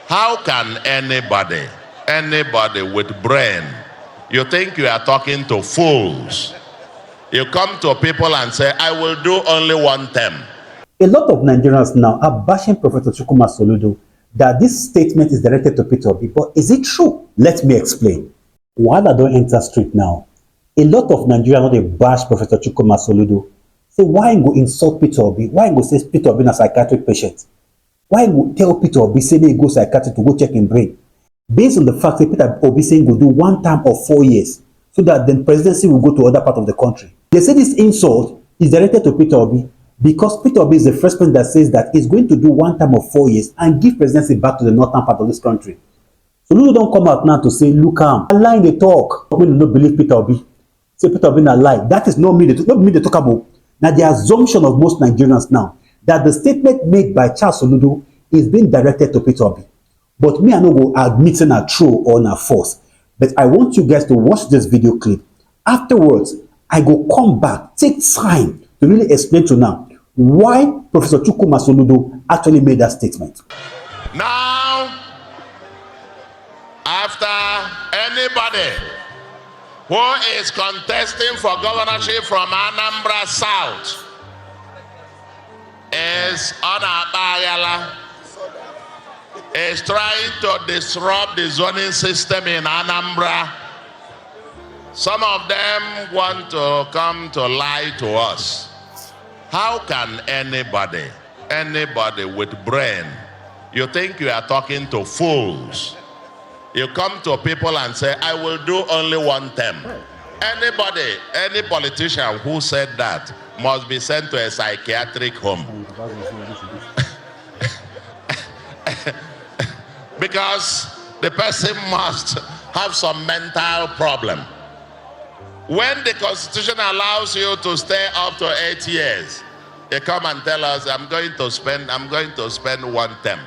How can anybody with brain, you think you are talking to fools? You come to people and say, I will do only one term. A lot of Nigerians now are bashing Professor Charles Soludo that this statement is directed to Peter Obi, but is it true? Let me explain. While I don't enter street now, a lot of Nigerians they bash Professor Charles Soludo. Say, why go insult Peter Obi? Why go say Peter Obi is a psychiatric patient? Why go tell Peter Obi say they go psychiatric to go check him brain? Based on the fact that Peter Obi saying go do 1 term of 4 years, so that the presidency will go to other part of the country. They say this insult is directed to Peter Obi because Peter Obi is the first person that says that he's going to do 1 term of 4 years and give presidency back to the northern part of this country. So you don't come out now to say, look, I'm lying they talk. We don't believe Peter Obi. Say Peter Obi not lie. That is not me. Not me they talk about. Now the assumption of most Nigerians now that the statement made by Charles Soludo is being directed to Peter Obi. But me, I no go admitting a true or a false. But I want you guys to watch this video clip. Afterwards, I go come back, take time to really explain to now why Professor Charles Soludo actually made that statement. Now, after anybody who is contesting for governorship from Anambra South is Onabayala, is trying to disrupt the zoning system in Anambra. Some of them want to come to lie to us. How can anybody with brain, you think you are talking to fools? You come to people and say, I will do only 1 term. Anybody, any politician who said that must be sent to a psychiatric home. Because the person must have some mental problem. When the Constitution allows you to stay up to 8 years, you come and tell us, I'm going to spend 1 term.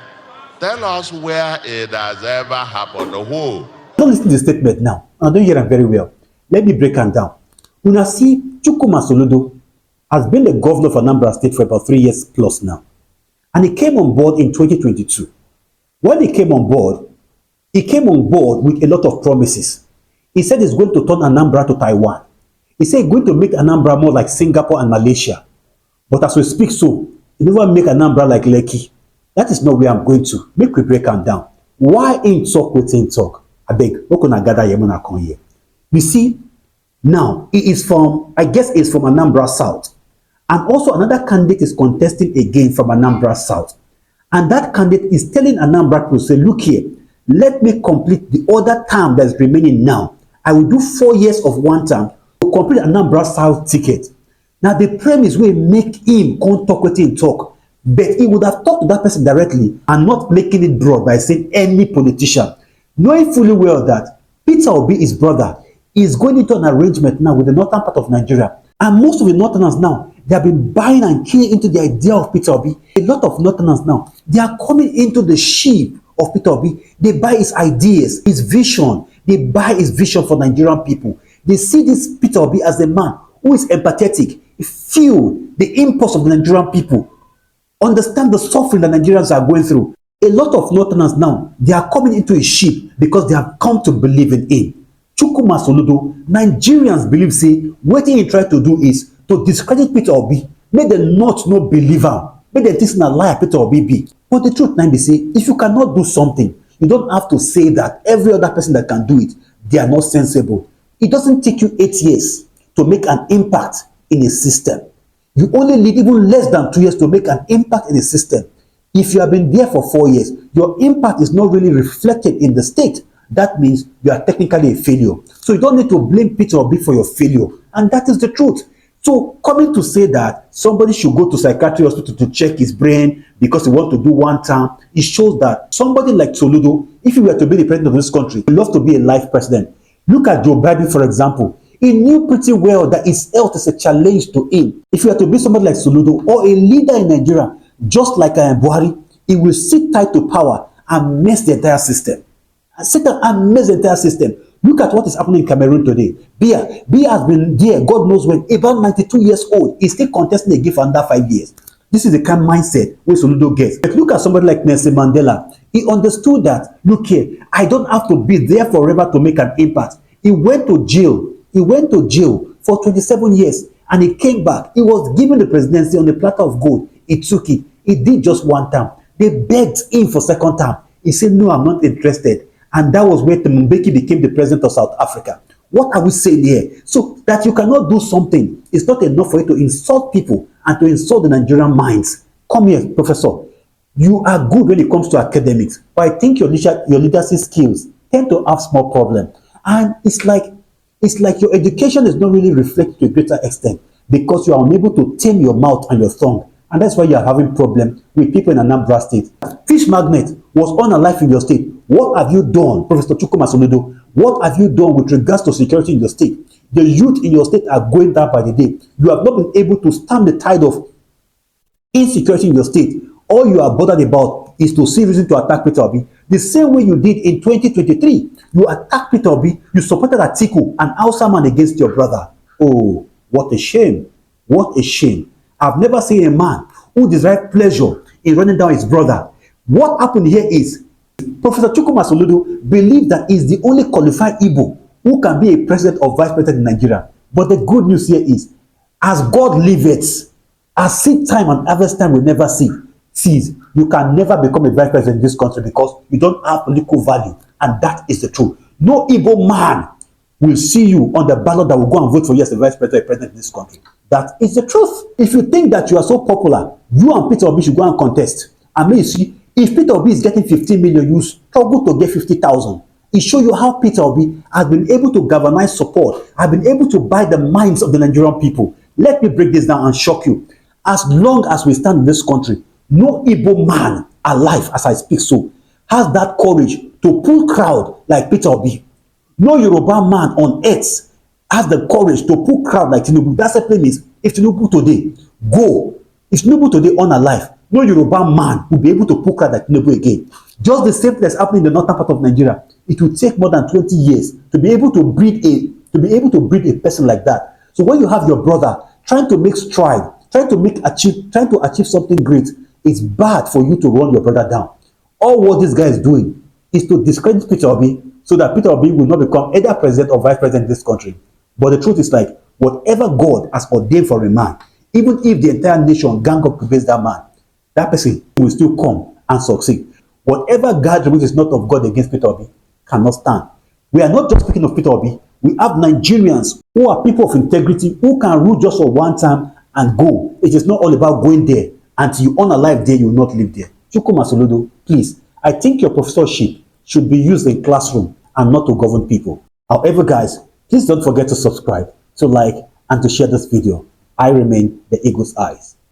Tell us where it has ever happened. Who? Don't listen to the statement now. I don't hear them very well. Let me break them down. Una see, Charles Soludo has been the governor of Anambra State for about 3 years plus now. And he came on board in 2022. When he came on board with a lot of promises. He said he's going to turn Anambra to Taiwan. He said he's going to make Anambra more like Singapore and Malaysia. But as we speak so, he never make Anambra like Lekki. That is not where I'm going to. Make we break them down. Why ain't talk waiting talk? I beg, what can I gather Yemuna come here? You see, now he is from, I guess it's from Anambra South. And also another candidate is contesting again from Anambra South. And that candidate is telling Anambra to say, look here, let me complete the other term that is remaining now. I will do 4 years of 1 term to complete Anambra South ticket. Now the premise will make him come talk with him talk. But he would have talked to that person directly and not making it broad by saying any politician. Knowing fully well that Peter Obi, his brother, is going into an arrangement now with the northern part of Nigeria. And most of the northerners now, they have been buying and keying into the idea of Peter Obi. A lot of northerners now, they are coming into the sheep of Peter Obi. They buy his ideas, his vision. They buy his vision for Nigerian people. They see this Peter Obi as a man who is empathetic, feel the impulse of the Nigerian people, understand the suffering that Nigerians are going through. A lot of northerners now, they are coming into a sheep because they have come to believe in him. Charles Soludo, Nigerians believe, say, what he try to do is to discredit Peter Obi, make them not believe him, make them think a liar Peter Obi be. But the truth now be say, if you cannot do something, you don't have to say that every other person that can do it, they are not sensible. It doesn't take you 8 years to make an impact in a system. You only need even less than 2 years to make an impact in a system. If you have been there for 4 years, your impact is not really reflected in the state. That means you are technically a failure. So you don't need to blame Peter Obi for your failure. And that is the truth. So coming to say that somebody should go to psychiatric hospital to check his brain because he wants to do 1 term, it shows that somebody like Soludo, if he were to be the president of this country, he loves to be a life president. Look at Joe Biden, for example. He knew pretty well that his health is a challenge to him. If you were to be somebody like Soludo or a leader in Nigeria, just like Buhari, he will sit tight to power and mess the entire system. Sit down and mess the entire system. Look at what is happening in Cameroon today. Biya has been there, God knows when, about 92 years old. He's still contesting again for under 5 years. This is the kind of mindset where Soludo gets. But look at somebody like Nelson Mandela. He understood that, look here, I don't have to be there forever to make an impact. He went to jail. He went to jail for 27 years and he came back. He was given the presidency on a platter of gold. He took it. He did just one term. They begged him for second term. He said, no, I'm not interested. And that was where Mbeki became the president of South Africa. What are we saying here? So that you cannot do something, it's not enough for you to insult people and to insult the Nigerian minds. Come here, Professor. You are good when it comes to academics, but I think your leadership skills tend to have small problem. And it's like your education is not really reflected to a greater extent because you are unable to tame your mouth and your tongue. And that's why you are having problem with people in Anambra State. Fish magnet was unalive in your state. What have you done, Professor Soludo? What have you done with regards to security in your state? The youth in your state are going down by the day. You have not been able to stem the tide of insecurity in your state. All you are bothered about is to see reason to attack Peter Obi. The same way you did in 2023. You attacked Peter Obi. You supported Atiku, an Hausa man, against your brother. Oh, what a shame. What a shame. I've never seen a man who derives pleasure in running down his brother. What happened here is Professor Soludo believes that he's the only qualified Igbo who can be a president or vice president in Nigeria. But the good news here is, as God liveth, as seed time and harvest time will never cease, you can never become a vice president in this country because you don't have political value. And that is the truth. No Igbo man will see you on the ballot that will go and vote for you as a vice president or president in this country. That is the truth. If you think that you are so popular, you and Peter Obi should go and contest. I mean, you see, if Peter Obi is getting 15 million, you struggle to get 50,000. It shows you how Peter Obi has been able to galvanize support, has been able to buy the minds of the Nigerian people. Let me break this down and shock you. As long as we stand in this country, no Igbo man alive, as I speak so, has that courage to pull crowd like Peter Obi. No Yoruba man on earth has the courage to pull crowd like Tinubu. That's the problem is, if Tinubu today if Tinubu today unalive, no Yoruba man will be able to pull crowd like Tinubu again. Just the same thing that's happening in the northern part of Nigeria. It will take more than 20 years to be able to breed a person like that. So when you have your brother trying to make stride, trying to achieve something great, it's bad for you to run your brother down. All what this guy is doing is to discredit Peter Obi so that Peter Obi will not become either president or vice president in this country. But the truth is, like, whatever God has ordained for a man, even if the entire nation gang up against that man, that person will still come and succeed. Whatever gathering which is not of God against Peter Obi cannot stand. We are not just speaking of Peter Obi. We have Nigerians who are people of integrity who can rule just for one time and go. It is not all about going there. Until you own a life there, you will not live there. Soludo, please, I think your professorship should be used in classroom and not to govern people. However, guys, please don't forget to subscribe, to like, and to share this video. I remain the Eagle's Eyes.